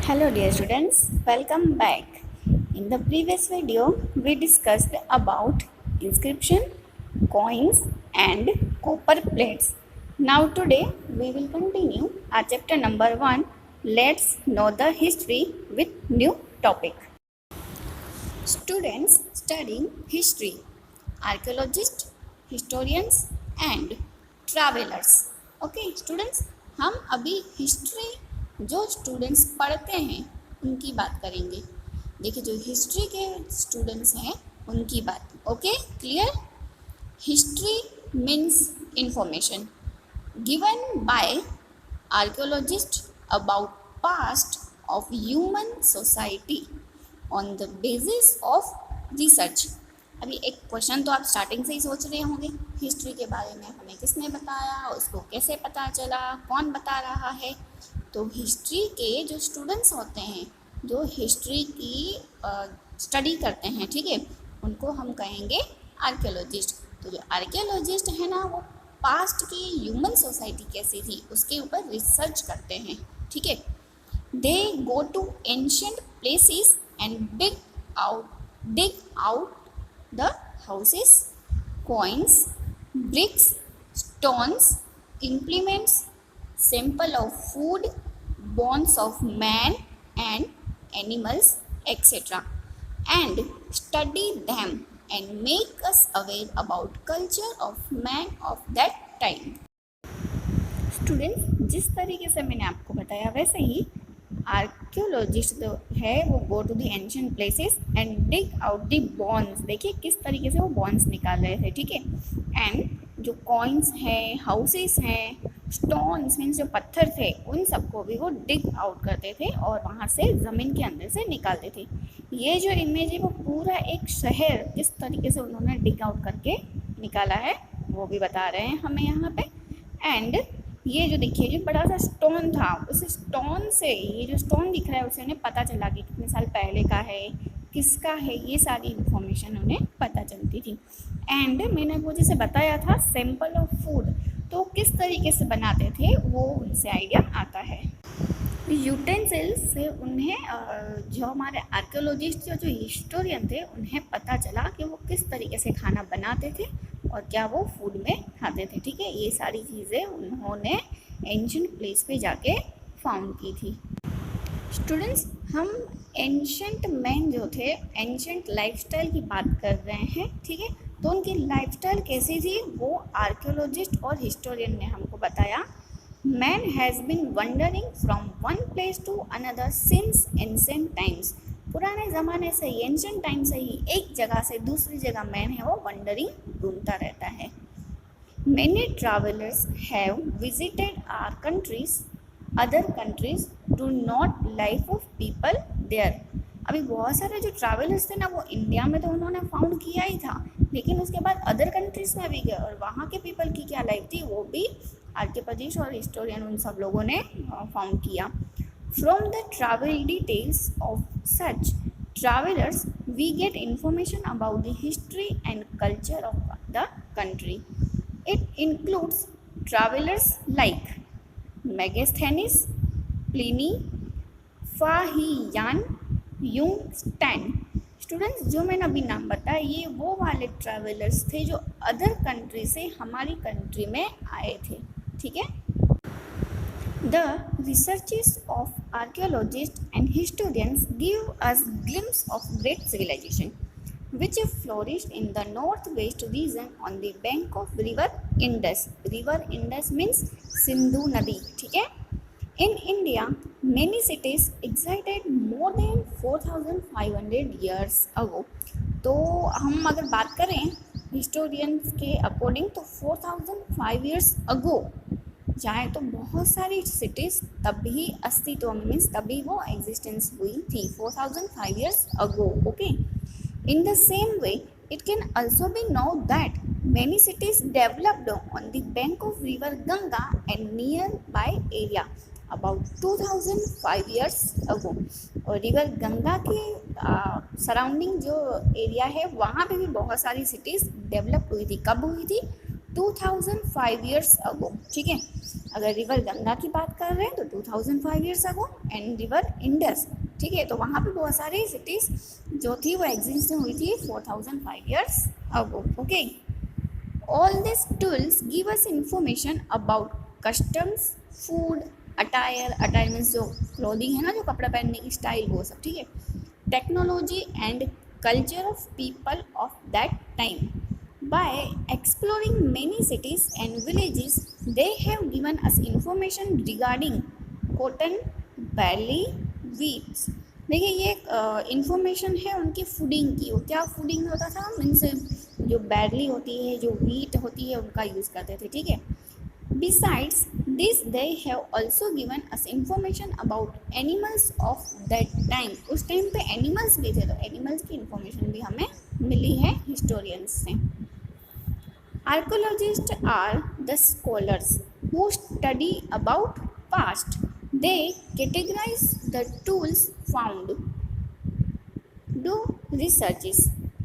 Hello dear students, welcome back. In the previous video, we discussed about inscription, coins and copper plates. Now today we will continue our chapter number 1. Let's know the history with new topic. Students studying history, archaeologists, historians and travelers. Okay students, हम अभी history जो students पढ़ते हैं उनकी बात करेंगे. देखिए, जो हिस्ट्री के स्टूडेंट्स हैं उनकी बात. Okay, clear? History means information given by archaeologists about past of human society on the basis of research. अभी एक क्वेश्चन तो आप स्टार्टिंग से ही सोच रहे होंगे, हिस्ट्री के बारे में हमें किसने बताया, उसको कैसे पता चला, कौन बता रहा है. तो हिस्ट्री के जो स्टूडेंट्स होते हैं, जो हिस्ट्री की स्टडी करते हैं, ठीक है, उनको हम कहेंगे आर्कियोलॉजिस्ट. तो जो आर्कियोलॉजिस्ट है ना, वो पास्ट की ह्यूमन सोसाइटी कैसी थी उसके ऊपर रिसर्च करते हैं, ठीक है. They go to ancient places and dig out the houses, coins, bricks, stones, implements, sample of food, bones of man and animals, etc. and study them and make us aware about culture of man of that time. Students, जिस तरीके से मैंने आपको बताया वैसे ही archaeologist जो है वो go to the ancient places and dig out the bones. देखिए किस तरीके से वो बोन्स निकाल रहे थे, ठीक है. एंड जो कॉइन्स हैं, हाउसेस हैं, स्टोन्स मीन्स जो पत्थर थे, उन सबको भी वो डिग आउट करते थे और वहाँ से ज़मीन के अंदर से निकालते थे. ये जो इमेज है वो पूरा एक शहर किस तरीके से उन्होंने डिग आउट करके निकाला है वो भी बता रहे हैं हमें यहाँ पे. एंड ये जो देखिए जो बड़ा सा स्टोन था, उस स्टोन से ये जो स्टोन दिख रहा है उसे उन्हें पता चला कि कितने साल पहले का है, किसका है, ये सारी इन्फॉर्मेशन उन्हें पता चलती थी. एंड मैंने वो जैसे बताया था सैंपल ऑफ फूड, तो किस तरीके से बनाते थे वो उनसे आइडिया आता है. यूटेंसिल्स से उन्हें जो हमारे आर्कियोलॉजिस्ट जो हिस्टोरियन थे उन्हें पता चला कि वो किस तरीके से खाना बनाते थे और क्या वो फूड में खाते थे, ठीक है. ये सारी चीज़ें उन्होंने एंशिएंट प्लेस पे जाके फाउंड की थी. स्टूडेंट्स, हम एंशिएंट मैन जो थे, एंशिएंट लाइफस्टाइल की बात कर रहे हैं, ठीक है. तो उनकी लाइफस्टाइल कैसी थी वो आर्कियोलॉजिस्ट और हिस्टोरियन ने हमको बताया. Man has been wandering from one place to another since ancient times. पुराने ज़माने से ही, एंशिएंट टाइम से ही एक जगह से दूसरी जगह मैन है वो वंडरिंग घूमता रहता है. Many travellers have visited our countries, other countries do not life of people there. अभी बहुत सारे जो ट्रैवलर्स थे ना, वो इंडिया में तो उन्होंने फाउंड किया ही था, लेकिन उसके बाद अदर कंट्रीज़ में भी गए और वहाँ के पीपल की क्या लाइफ थी वो भी आर्कियोलॉजिस्ट और हिस्टोरियन उन सब लोगों ने फाउंड किया. From the travel details of such travelers, we get information about the history and culture of the country. It includes travelers like Megasthenes, Pliny, Fahian, Jungstein. Students, जो मैंने अभी नाम बताया ये वो वाले ट्रैवलर्स थे जो अदर कंट्री से हमारी कंट्री में आए थे, ठीक है. The researches of archaeologists and historians give us glimpse of great civilization which flourished in the northwest region on the bank of river Indus. River Indus means Sindhu Nadi, ठीक है. In India, many cities existed more than 4,500 years ago. तो हम अगर बात करें historians के according तो 4,005 years ago जाए तो बहुत सारी सिटीज़ तभी अस्तित्व में, मीन्स तभी वो एग्जिस्टेंस हुई थी 4,005 years ago. Okay, in the same way it can also be know that many cities developed on the bank of river Ganga and near by area about 2,005 years ago. और river Ganga के surrounding जो area है वहाँ पे भी बहुत सारी cities develop हुई थी. कब हुई थी? 2005 years ago, ठीक है. अगर रिवर गंगा की बात कर रहे हैं तो 2005 years ago, and river Indus, ठीक है, तो वहाँ पे बहुत सारी सिटीज़ जो थी वो एग्जिस्ट हुई थी 4005 years ago. Okay, all this tools give us information about customs, food, attire means जो क्लोथिंग है ना, जो कपड़ा पहनने की स्टाइल, वो सब, ठीक है, technology and culture of people of that time. By exploring many cities and villages, they have given us information regarding cotton, barley, wheat। देखिए ये इंफॉर्मेशन है उनकी फूडिंग की। वो क्या फूडिंग होता था, मीन्स जो बैरली होती है, जो व्हीट होती है, उनका यूज़ करते थे, ठीक है। Besides this they have also given us information about animals of that time. उस टाइम पे एनिमल्स भी थे, तो एनिमल्स की इंफॉर्मेशन भी हमें मिली है हिस्टोरियंस से। Archaeologists are the scholars who study about past. They categorize the tools found, do researches,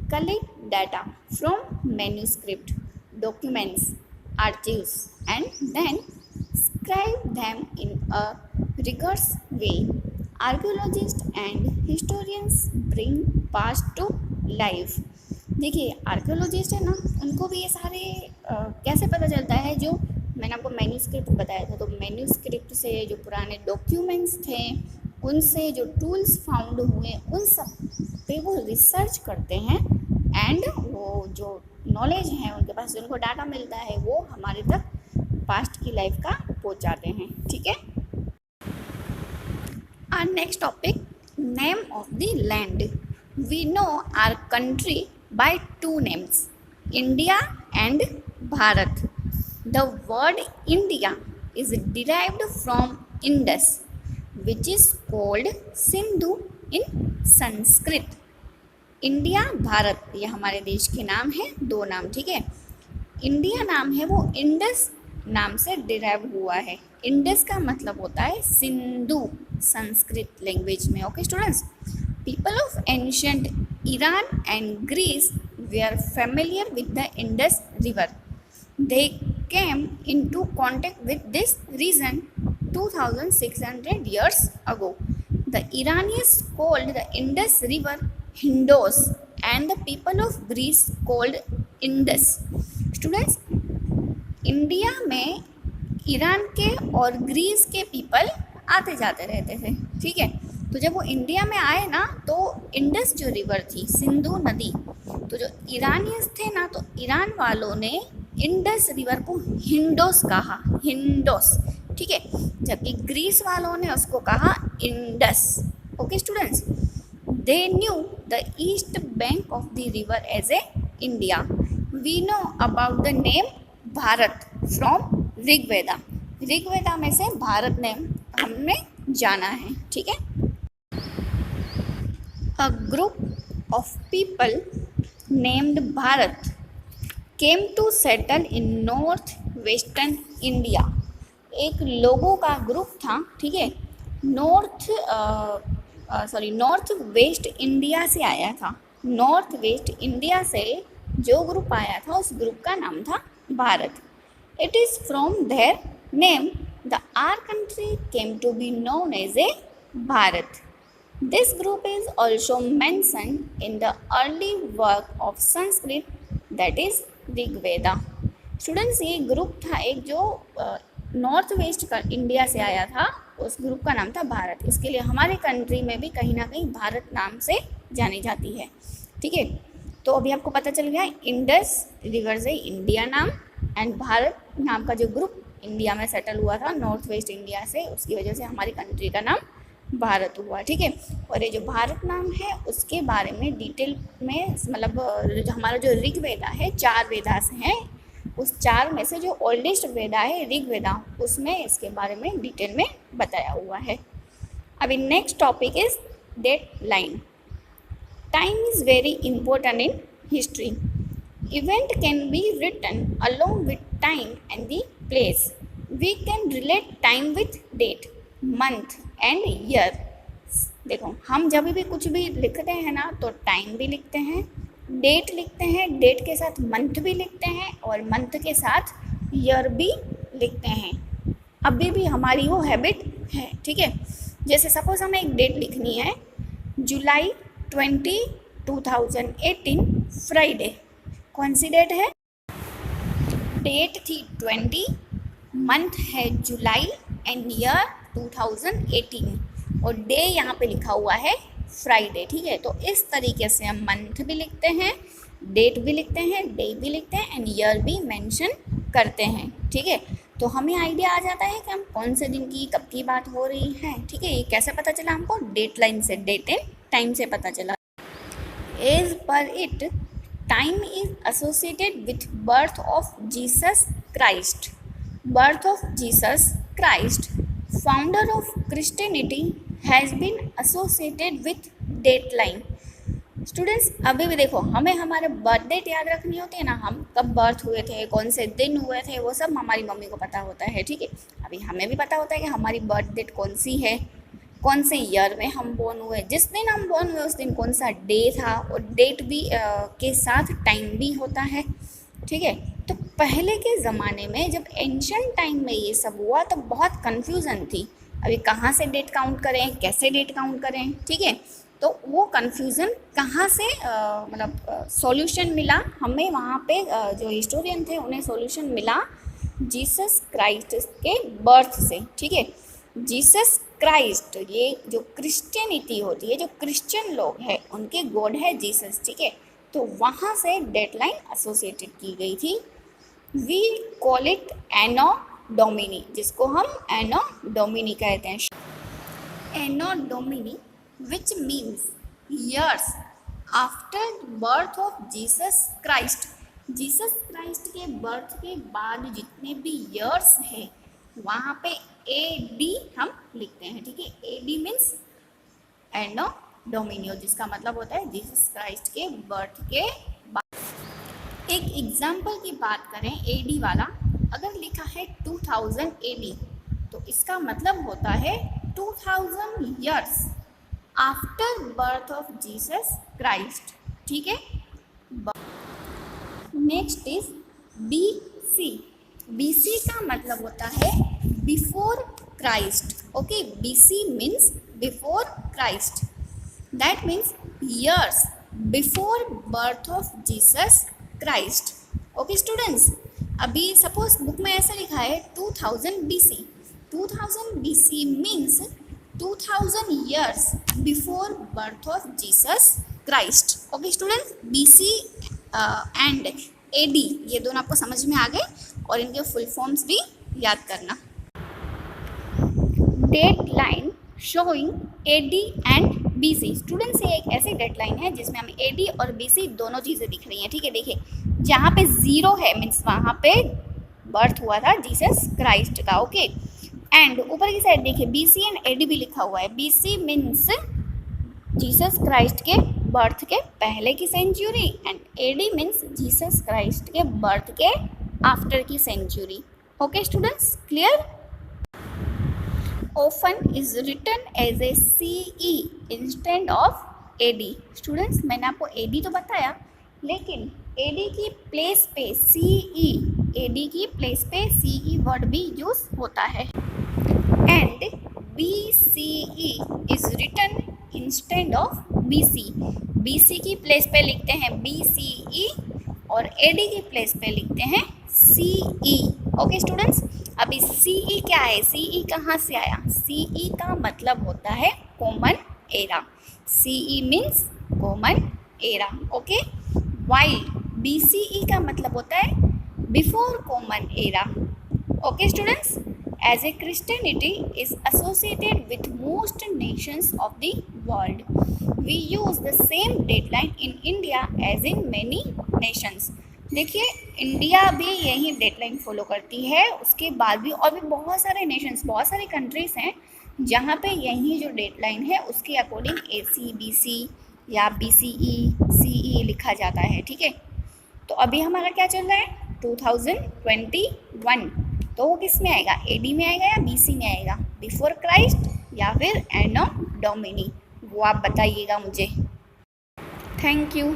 collect data from manuscript, documents, archives, and then scribe them in a rigorous way. Archaeologists and historians bring past to life। देखिए archaeologist है ना, उनको भी ये सारे कैसे पता चलता है, जो मैंने आपको मैन्यूस्क्रिप्ट बताया था, तो मैन्यूस्क्रिप्ट से, जो पुराने डॉक्यूमेंट्स थे उनसे, जो टूल्स फाउंड हुए उन सब पे वो रिसर्च करते हैं, एंड वो जो नॉलेज है उनके पास, जो उनको डाटा मिलता है, वो हमारे तक पास्ट की लाइफ का पहुंचाते हैं, ठीक है। Our next topic, name of the land. We know our country by two names, India and Bharat. The word India is derived from Indus, which is called Sindhu in Sanskrit. India, Bharat, ये हमारे देश के नाम है, दो नाम, ठीक है। इंडिया नाम है वो इंडस नाम से डिराइव हुआ है। इंडस का मतलब होता है सिंधु संस्कृत लैंग्वेज में। Okay students, people of ancient Iran and Greece were familiar with the Indus River. They came into contact with this region 2600 years ago. The Iranians called the Indus River Hindos and the people of Greece called Indus. Students, India में Iran के और Greece के people आते जाते रहते थे, ठीक है। तो जब वो इंडिया में आए ना, तो इंडस जो रिवर थी, सिंधु नदी, तो जो ईरानियंस थे ना, तो ईरान वालों ने इंडस रिवर को हिंडोस कहा, हिंडोस, ठीक है, जबकि ग्रीस वालों ने उसको कहा Indus. Okay students, they knew the east bank of the river as a India. We know about the name Bharat from Rigveda. Rigveda में से भारत नेम हमने जाना है, ठीक है। A group of people named Bharat came to settle in north-western India। एक लोगों का ग्रुप था, ठीक है, नॉर्थ वेस्ट इंडिया से आया था। नॉर्थ वेस्ट इंडिया से जो ग्रुप आया था, उस ग्रुप का नाम था Bharat. It is from their name the our country came to be known as a Bharat. This group is also mentioned in the early work of Sanskrit, that is Rigveda. Students, ये group था एक जो नॉर्थ वेस्ट का India से आया था, उस group का नाम था भारत। इसके लिए हमारे कंट्री में भी कहीं ना कहीं भारत नाम से जानी जाती है, ठीक है। तो अभी आपको पता चल गया, इंडस रिवर से इंडिया नाम, एंड भारत नाम का जो ग्रुप इंडिया में सेटल हुआ था नॉर्थ वेस्ट इंडिया से, उसकी वजह से हमारी कंट्री का नाम भारत हुआ, ठीक है। और ये जो भारत नाम है उसके बारे में डिटेल में, मतलब हमारा जो ऋग्वेदा है, 4 वेदास हैं, उस 4 में से जो ओल्डेस्ट वेदा है ऋग्वेदा, उसमें इसके बारे में डिटेल में बताया हुआ है। अभी next topic is date line. Time is very important in history. Event can be written along with time and the place. We can relate time with date, month and year. देखो, हम जब भी कुछ भी लिखते हैं ना, तो टाइम भी लिखते हैं, डेट लिखते हैं, डेट के साथ मंथ भी लिखते हैं, और मंथ के साथ ईयर भी लिखते हैं। अभी भी हमारी वो हैबिट है, ठीक है। जैसे सपोज हमें एक डेट लिखनी है, जुलाई 20, 2018 फ्राइडे। कौन सी डेट है? डेट थी 20, मंथ है जुलाई एंड ईयर 2018 और डे यहाँ पे लिखा हुआ है फ्राइडे, ठीक है। तो इस तरीके से हम मंथ भी लिखते हैं, डेट भी लिखते हैं, डे भी लिखते हैं एंड ईयर भी मेंशन करते हैं, ठीक है। तो हमें आइडिया आ जाता है कि हम कौन से दिन की कब की बात हो रही है, ठीक है। ये कैसे पता चला हमको? डेट लाइन से, डेट एंड टाइम से पता चला। As per it time is associated with birth of Jesus Christ. Birth of Jesus Christ, founder of Christianity, has been associated with date line. Students अभी भी देखो, हमें हमारे बर्थ डेट याद रखनी होती है ना, हम कब बर्थ हुए थे, कौन से दिन हुए थे, वो सब हमारी मम्मी को पता होता है, ठीक है। अभी हमें भी पता होता है कि हमारी बर्थ डेट कौन सी है, कौन से ईयर में हम बोर्न हुए, जिस दिन हम बोर्न हुए उस दिन कौन सा डे था, और डेट भी के साथ टाइम भी होता है, ठीक है। तो पहले के ज़माने में जब एंशिएंट टाइम में ये सब हुआ तो बहुत कन्फ्यूज़न थी, अभी कहाँ से डेट काउंट करें, कैसे डेट काउंट करें, ठीक है। तो वो कन्फ्यूज़न कहाँ से मतलब सॉल्यूशन मिला हमें, वहाँ पे जो हिस्टोरियन थे उन्हें सॉल्यूशन मिला जीसस क्राइस्ट के बर्थ से, ठीक है। जीसस क्राइस्ट, ये जो क्रिश्चियनिटी होती है, जो क्रिश्चियन लोग हैं उनके गॉड है जीसस, ठीक है। तो वहाँ से डेट लाइन एसोसिएटेड की गई थी। We call it Anno Domini, जिसको हम एनो डोमिनी कहते हैं। Anno Domini which means years after birth of Jesus Christ। Jesus Christ के बर्थ के बाद जितने भी years हैं वहाँ पे AD हम लिखते हैं, ठीक है। AD मीन्स एनो डोमिनियो, जिसका मतलब होता है जीसस क्राइस्ट के बर्थ के बाद। एक एग्जाम्पल की बात करें AD वाला, अगर लिखा है 2000 AD तो इसका मतलब होता है 2000 years after birth of Jesus Christ, ठीक है। Next is BC। BC का मतलब होता है before Christ, okay. BC means before Christ, that means years before birth of Jesus Christ, okay students. अभी सपोज बुक में ऐसा लिखा है 2000 BC। 2000 BC means 2000 years before birth of Jesus Christ, okay students. BC and AD ये दोनों आपको समझ में आ गए और इनके फुल फॉर्म्स भी याद करना। Date line showing AD and BC। Students ये एक ऐसी डेट लाइन है जिसमें हमें AD और BC दोनों चीज़ें दिख रही हैं, ठीक है। देखिए जहाँ पे 0 है मीन्स वहाँ पे बर्थ हुआ था जीसस क्राइस्ट का, ओके। एंड ऊपर की साइड देखिए BC एंड AD भी लिखा हुआ है। BC मीन्स जीसस क्राइस्ट के बर्थ के पहले की century and AD means Jesus Christ के बर्थ के आफ्टर की century, okay students, clear. Often is written as a CE instead of AD। Students मैंने आपको AD तो बताया, लेकिन AD की प्लेस पे CE, AD की प्लेस पे CE वर्ड भी यूज होता है। And BCE is written instead of BC। BC की प्लेस पे लिखते हैं BCE और AD की प्लेस पे लिखते हैं CE, ओके स्टूडेंट्स। अभी CE क्या है, CE कहाँ से आया? CE का मतलब होता है common era. CE means common era, okay. While BCE का मतलब होता है before common era, okay students. As a Christianity is associated with most nations of the world, we use the same deadline in India as in many nations। देखिए India भी यही deadline follow करती है, उसके बाद भी और भी बहुत सारे नेशंस, बहुत सारी कंट्रीज़ हैं जहाँ पे यही जो डेडलाइन है उसके अकॉर्डिंग AC BC या BCE CE लिखा जाता है, ठीक है। तो अभी हमारा क्या चल रहा है 2021, तो वो किस में आएगा, AD में आएगा या BC में आएगा, बिफोर क्राइस्ट या फिर एनो डोमिनी, वो आप बताइएगा मुझे। Thank you.